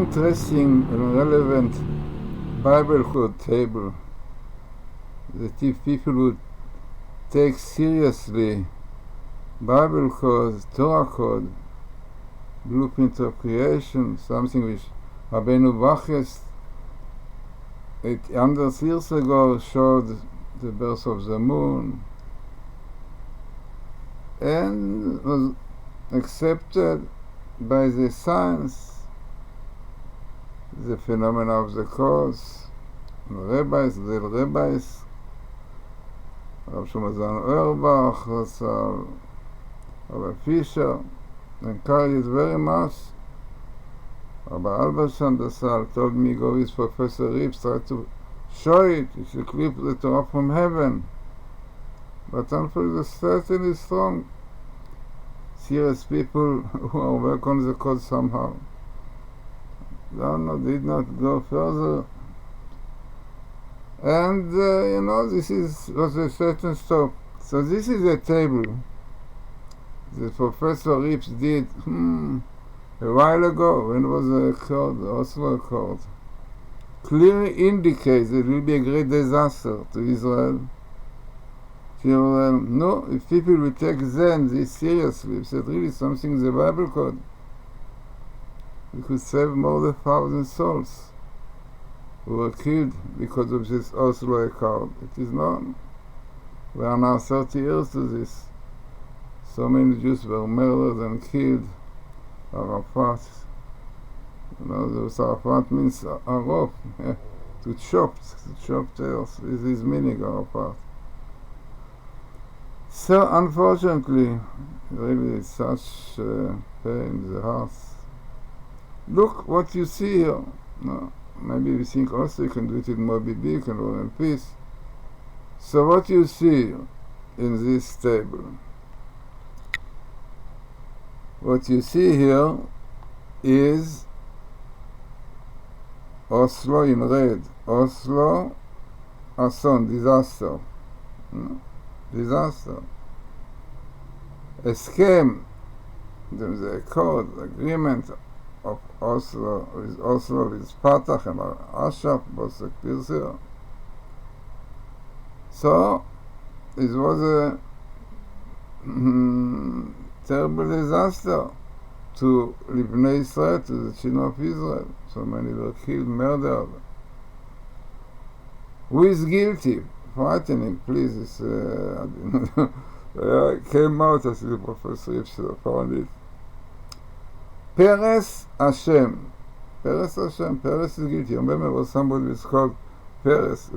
interesting and relevant Bible code table that if people would take seriously Bible code, Torah code, blueprint of creation, something which Rabbeinu Bachis 800 years ago showed the birth of the moon and was accepted by the science, the phenomena of the cause, the rabbis, Rav Shimon Auerbach, Rabbi Fisher, encouraged very much. Rabbi Alberson Dasal told me, go with Professor Rips, try to show it, you should clip the Torah from heaven. But unfortunately, certainly strong, serious people who are working on the code somehow. Did not go further. And, this was a certain stop. So this is a table that Professor Rips did a while ago, when it was the Oslo Accord. Clearly indicates there will be a great disaster to Israel. No, if people will take this seriously, if it's really something in the Bible code, we could save more than 1,000 souls who were killed because of this Oslo Accord. It is known. We are now 30 years to this. So many Jews were murdered and killed. Arafat. Those Arafat means Araf, to chop tails. This is meaning Arafat. So unfortunately, really such pain in the heart. Look what you see here. No, maybe we think also you can do it in Moby Dick and War and Peace. So what you see in this table, what you see here is Oslo in red. Oslo, Ason, disaster. Disaster. Eskem, the accord, agreement of Oslo, with Fatah and Ashraf, both appears here. So, it was a terrible disaster to Libnei Israel, to the children of Israel. So many were killed, murdered. Who is guilty? Frightening, please. Came out as the Professor Yipsel found it. Peres Hashem. Peres is guilty. Remember, was somebody was called Peres.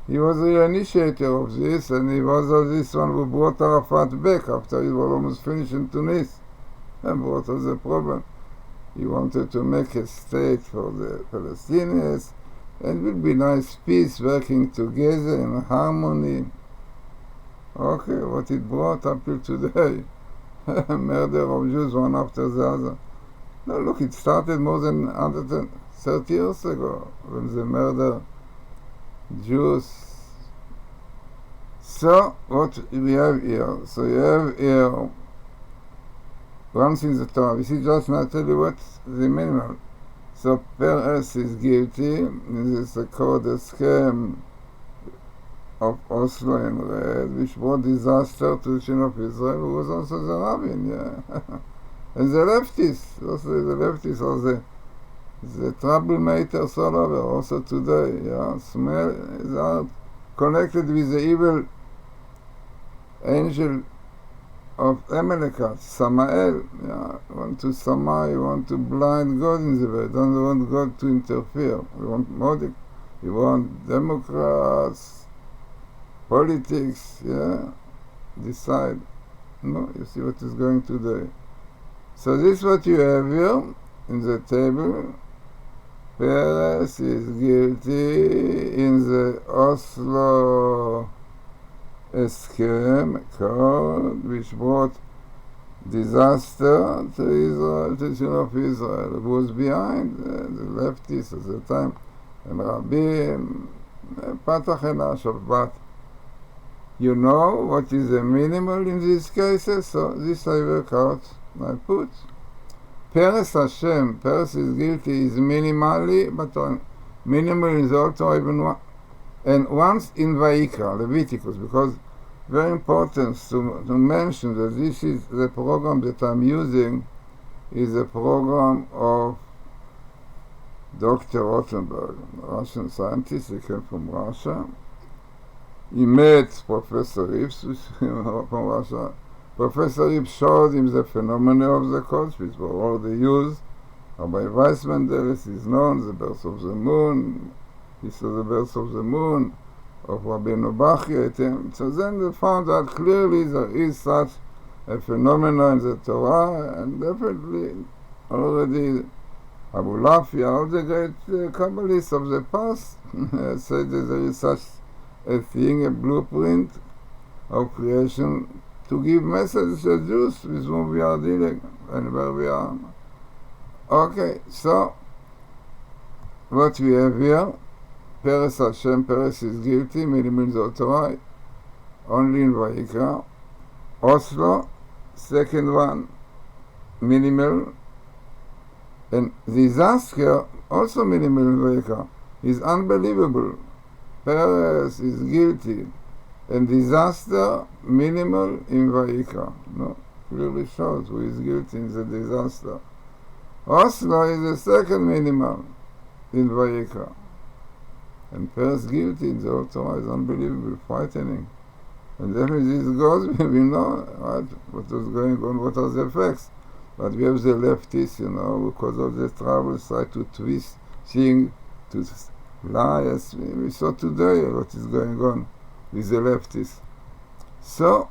He was the initiator of this, and he was this one who brought Arafat back after he was almost finished in Tunis. And what was the problem? He wanted to make a state for the Palestinians, and it would be nice peace, working together in harmony. Okay, what it brought up till today, murder of Jews one after the other. No, look, it started more than 130 years ago, when they murdered Jews. So, what we have here? So you have here one thing in the Torah. We see just now, tell you what's the minimum. So Peres is guilty. This is a code scheme of Oslo in red, which brought disaster to the children of Israel, who was also the rabbin, and the leftists, are the troublemakers all over, also today, they are connected with the evil angel of Amalekite, Samael. You want to blind God in the way, don't want God to interfere. We want Modic, we want Democrats, politics, decide. No, you see what is going today. So this is what you have here in the table. Peres is guilty in the Oslo Eskem code, which brought disaster to Israel, to the children of Israel. Who was behind? The leftists at the time, and Rabbim, Patach and Ashraf. But you know what is the minimal in these cases? So this I work out, I put Peres Hashem, Peres is guilty, is minimally, but minimal is also even one. And once in Vayikra, Leviticus, because very important to mention that this is the program that I'm using, is a program of Dr. Rothenberg, Russian scientist. He came from Russia. He met Professor Rips from Russia. Professor Rips showed him the phenomena of the codes, which were already used. Rabbi Weissman is known, the birth of the moon. He saw the birth of the moon, of Rabbeinu Bachya. So then they found out clearly there is such a phenomenon in the Torah, and definitely already Abu Lafia, all the great Kabbalists of the past, said that there is such a thing, a blueprint of creation, to give messages to Jews with whom we are dealing and where we are. Okay, so what we have here, Peres Hashem, Peres is guilty, minimal Torah, only in Vayikra. Oslo, second one, minimal. And disaster, also minimal in Vayikra, is unbelievable. Peres is guilty. And disaster, minimal in Vayikra. No, clearly shows who is guilty in the disaster. Oslo is the second minimal in Vayikra. And Peres guilty in the whole Torah is unbelievable, frightening. And then this goes, we know right, what is going on, what are the effects. But we have the leftists, because of the troubles, try to twist things, to lie, as we saw today what is going on with the leftists. So,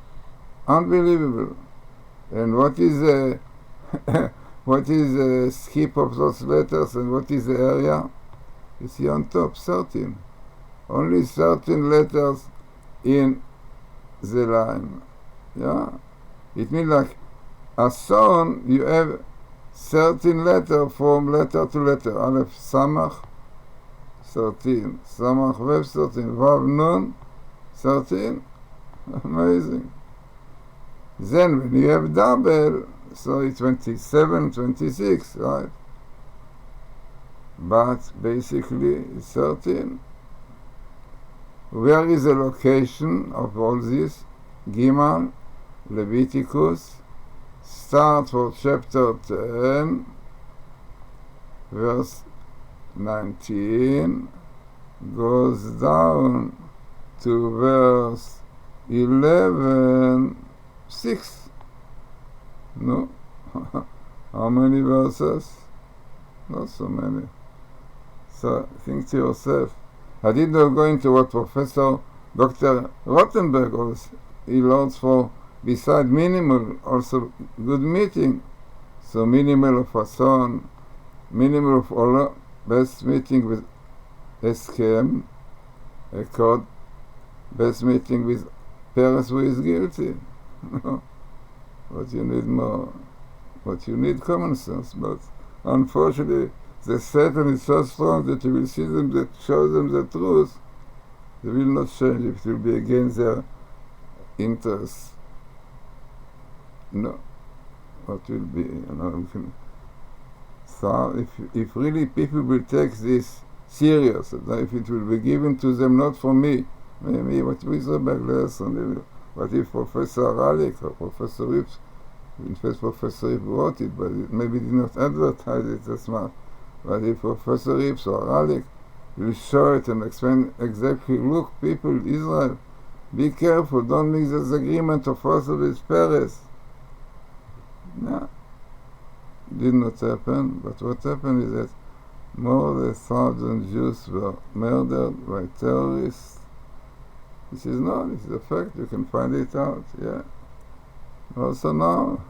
unbelievable. And what is the skip of those letters, and what is the area? You see on top, 13. Only 13 letters in the line. Yeah? It means like a song, you have 13 letters from letter to letter. Aleph Samach, 13. Samach Vev, 13. Vav Nun, 13. Amazing. Then when you have double, so it's 27, 26, right? But basically it's 13. Where is the location of all this? Gimel, Leviticus, start for chapter 10, verse 19, goes down to verse 11, 6. No? How many verses? Not so many. So think to yourself. I did not go into what Professor Dr. Rothenberg was. He learns for, beside minimal, also good meeting. So minimal of Hasson, minimal of Allah, best meeting with Eskem, Accord, best meeting with Peres who is guilty. But you need more. But you need common sense. But unfortunately, the Satan is so strong that you will see them, that shows them the truth. They will not change if it will be against their interests. No. What will be, so if really people will take this serious, if it will be given to them not from me, maybe what with Rabbi Glazerson, what if Professor Ralik or Professor Rips, in fact Professor Rips wrote it, but maybe did not advertise it as much. But if Professor Rips or Ralik will show it and explain exactly, look, people, Israel, be careful, don't make this agreement of Oslo with Peres. No, did not happen, but what happened is that more than 1,000 Jews were murdered by terrorists. This is known, this is a fact, you can find it out, yeah. Also now,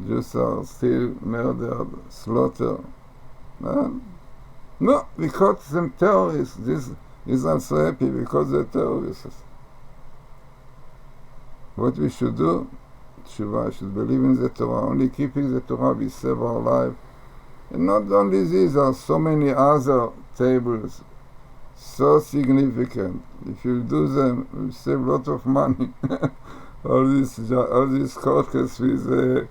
Jews are still murdered, slaughtered. No, we caught some terrorists. This Israel so happy because they're terrorists. What we should do, Tshuva, should believe in the Torah. Only keeping the Torah will save our life. And not only these, there are so many other tables, so significant. If you do them, you save a lot of money. all this court case with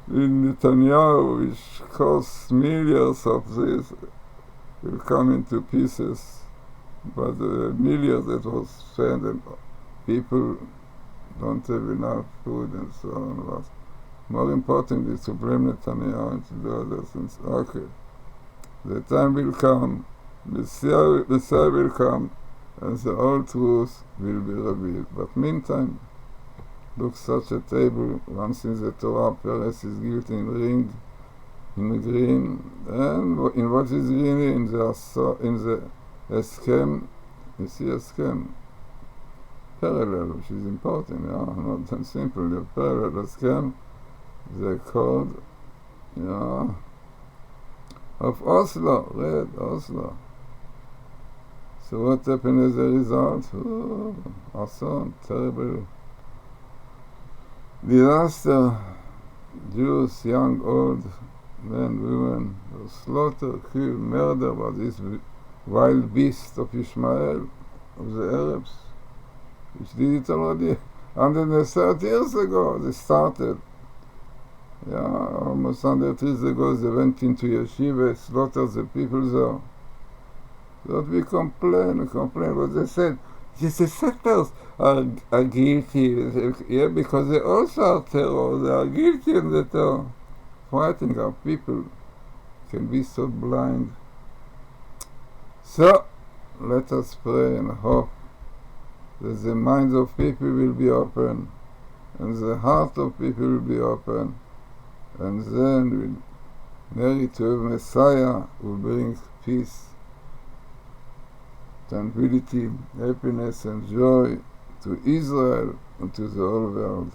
in Netanyahu, which costs millions of this, will come into pieces. But the millions that was spent, and people don't have enough food and so on. But more important is to blame Netanyahu and to do other things. Okay, the time will come, Messiah will come, and the whole truth will be revealed. But meantime, look, such a table, once in the Torah, Peres is guilty in green, and in what is green? In the Eskem, you see Eskem, parallel, which is important, not that simple, the parallel Eskem, the code, of Oslo, read Oslo. So what happened as a result? Awesome, terrible disaster. Jews, young, old, men, women, were slaughtered, killed, murdered by this wild beast of Ishmael, of the Arabs, which did it already 130 years ago. They started. Almost 100 years ago, they went into yeshiva, slaughtered the people there. Don't we complain, but they said, yes, the settlers are guilty, because they also are terror, they are guilty and they are fighting. Our people can be so blind. So, let us pray and hope that the minds of people will be open, and the heart of people will be open, and then we'll marry to a Messiah who will bring peace, tranquility, happiness and joy to Israel and to the whole world.